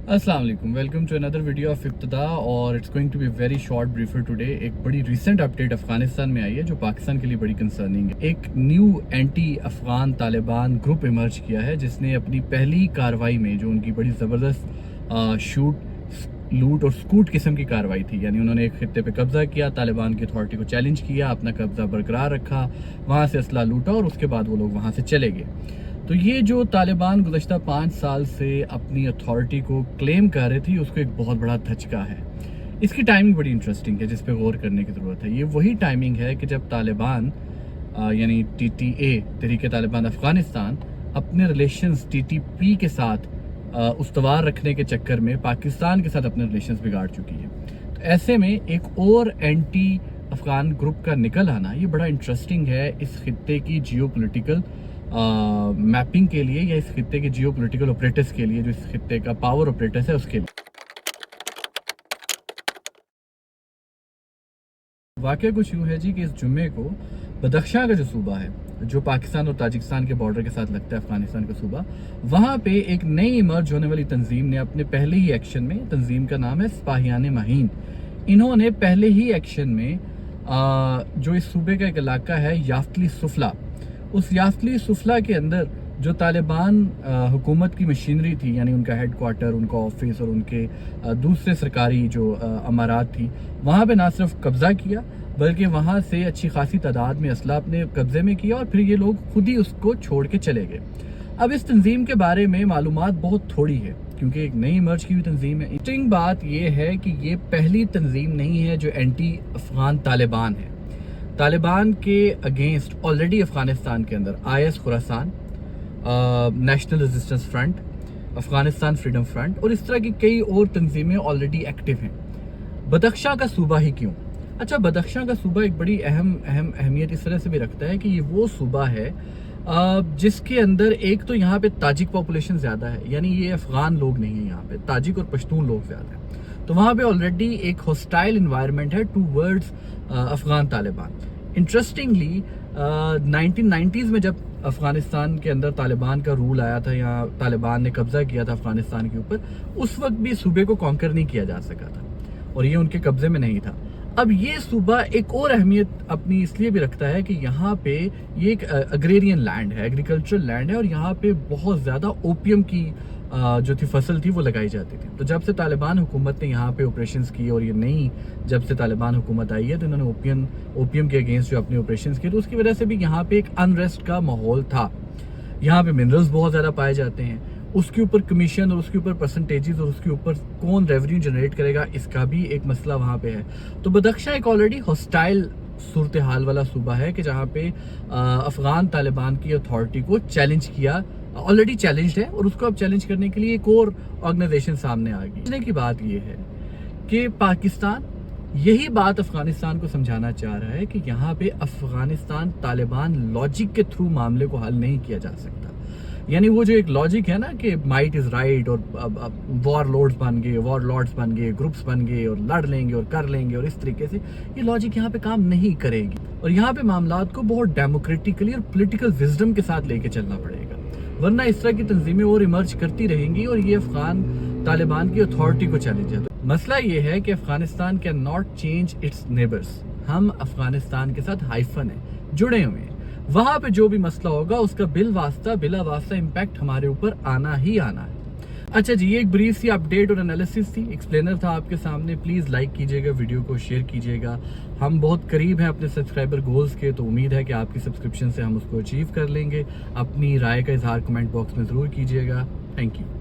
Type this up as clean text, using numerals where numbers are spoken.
अस्सलाम वालेकुम, welcome to another video of Ibtida और it's going to be very short briefer today. एक बड़ी रिसेंट अपडेट अफगानिस्तान में आई है जो पाकिस्तान के लिए बड़ी कंसर्निंग है। एक new anti Afghan Taliban group emerge किया है जिसने अपनी पहली कार्रवाई में, जो उनकी बड़ी ज़बरदस्त शूट लूट और स्कूट किस्म की कार्रवाई थी, यानी उन्होंने एक खित्ते पे कब्जा किया, तालिबान की अथॉरिटी को चैलेंज किया, अपना कब्जा बरकरार रखा, वहाँ से असला लूटा और उसके बाद वो लोग वहाँ से चले गए। तो ये जो तालिबान गुज़श्ता 5 साल से अपनी अथॉरिटी को क्लेम कर रही थी, उसको एक बहुत बड़ा धचका है। इसकी टाइमिंग बड़ी इंटरेस्टिंग है जिस पे गौर करने की ज़रूरत है। ये वही टाइमिंग है कि जब तालिबान यानी TTA तहरीक तालिबान अफ़गानिस्तान अपने रिलेशंस TTP के साथ उस्तवार रखने के चक्कर में पाकिस्तान के साथ अपने रिलेशंस बिगाड़ चुकी है। तो ऐसे में एक और एंटी अफगान ग्रुप का निकल आना ये बड़ा इंटरेस्टिंग है इस खित्ते की जियोपॉलिटिकल मैपिंग के लिए, या इस खित्ते के जियोपॉलिटिकल ऑपरेटर्स के लिए, जो इस खित्ते का पावर ऑपरेटर्स है उसके लिए। वाकया कुछ यूँ है जी कि इस जुम्मे को बदख्शां का जो सूबा है, जो पाकिस्तान और ताजिकिस्तान के बॉर्डर के साथ लगता है, अफगानिस्तान का सूबा, वहाँ पे एक नई इमर्ज होने वाली तंजीम ने अपने पहले ही एक्शन में, तंजीम का नाम है सिपाहियान माहीन, इन्होंने पहले ही एक्शन में जो इस सूबे का एक इलाका है याफ्तली सुफला, उस याफ्तली सुफला के अंदर जो तालिबान हुकूमत की मशीनरी थी, यानी उनका हेड क्वार्टर, उनका ऑफिस और उनके दूसरे सरकारी जो अमारात थी, वहाँ पे ना सिर्फ कब्ज़ा किया बल्कि वहाँ से अच्छी खासी तादाद में असला अपने कब्ज़े में किया और फिर ये लोग खुद ही उसको छोड़ के चले गए। अब इस तंजीम के बारे में मालूमात बहुत थोड़ी है क्योंकि एक नई इमर्ज की हुई तंजीम है। इंटरेस्टिंग बात यह है कि ये पहली तंजीम नहीं है जो एंटी अफगान तालिबान है। तालिबान के अगेंस्ट ऑलरेडी अफगानिस्तान के अंदर IS Khorasan, national resistance front, Afghanistan freedom front और इस तरह की कई और तंजीमें ऑलरेडी एक्टिव हैं। बदख्शां का सूबा ही क्यों? अच्छा, बदख्शां का सूबा एक बड़ी अहमियत इस तरह से भी रखता है कि ये वो सूबा है जिसके अंदर एक तो यहाँ पे ताजिक पॉपुलेशन ज़्यादा है, यानी ये अफगान लोग नहीं है, यहाँ पे ताजिक और पश्तून लोग ज़्यादा हैं। तो वहाँ पे ऑलरेडी एक हॉस्टाइल इन्वायरमेंट है towards Afghan Taliban. Interestingly 1990s में जब अफगानिस्तान के अंदर तालिबान का रूल आया था, यहाँ तालिबान ने कब्जा किया था अफगानिस्तान के ऊपर, उस वक्त भी सूबे को कॉन्कर नहीं किया जा सका था और ये उनके कब्जे में नहीं था। अब ये सूबा एक और अहमियत अपनी इसलिए भी रखता है कि यहाँ पे ये एक अग्रेरियन लैंड है, एग्रीकल्चरल लैंड है और यहाँ पे बहुत ज़्यादा ओपियम की जो थी फसल थी वो लगाई जाती थी। तो जब से तालिबान हुकूमत ने यहाँ पे ऑपरेशंस किए और ये नई जब से तालिबान हुकूमत आई है तो इन्होंने ओपियम के अगेंस्ट जो अपने ऑपरेशंस किए, तो उसकी वजह से भी यहाँ पे एक अनरेस्ट का माहौल था। यहाँ पे मिनरल्स बहुत ज़्यादा पाए जाते हैं, उसके ऊपर कमीशन और उसके ऊपर परसेंटेजेस और उसके ऊपर कौन रेवेन्यू जनरेट करेगा, इसका भी एक मसला वहाँ पे है। तो बदख्शां एक ऑलरेडी हॉस्टाइल सूरत हाल वाला सूबा है कि जहाँ पे अफगान तालिबान की अथॉरिटी को चैलेंज किया, ऑलरेडी चैलेंज्ड है और उसको अब चैलेंज करने के लिए एक और ऑर्गेनाइजेशन सामने आ गई। समझने की बात यह है कि पाकिस्तान यही बात अफगानिस्तान को समझाना चाह रहा है कि यहाँ पे अफगानिस्तान तालिबान लॉजिक के थ्रू मामले को हल नहीं किया जा सकता। यानी वो जो एक लॉजिक है ना कि माइट इज राइट और वॉर लॉर्ड्स बन गए, ग्रुप्स बन गए और लड़ लेंगे और कर लेंगे और इस तरीके से, ये लॉजिक यहाँ पे काम नहीं करेगी और यहाँ पे मामलात को बहुत डेमोक्रेटिकली और पॉलिटिकल विजडम के साथ लेके चलना पड़ेगा, वरना इस तरह की तंजीमें और इमर्ज करती रहेंगी और ये अफगान तालिबान की अथॉरिटी को चैलेंज है। तो मसला ये है कि Afghanistan can not change it's neighbours. हम अफगानिस्तान के साथ हाइफन है, जुड़े हुए हैं, वहां पे जो भी मसला होगा उसका बिला वास्ता इम्पैक्ट हमारे ऊपर आना ही आना है। अच्छा जी, ये एक ब्रीफ सी अपडेट और एनालिसिस थी, एक्सप्लेनर था आपके सामने। प्लीज़ लाइक कीजिएगा, वीडियो को शेयर कीजिएगा। हम बहुत करीब हैं अपने सब्सक्राइबर गोल्स के, तो उम्मीद है कि आपकी सब्सक्रिप्शन से हम उसको अचीव कर लेंगे। अपनी राय का इजहार कमेंट बॉक्स में ज़रूर कीजिएगा। Thank you.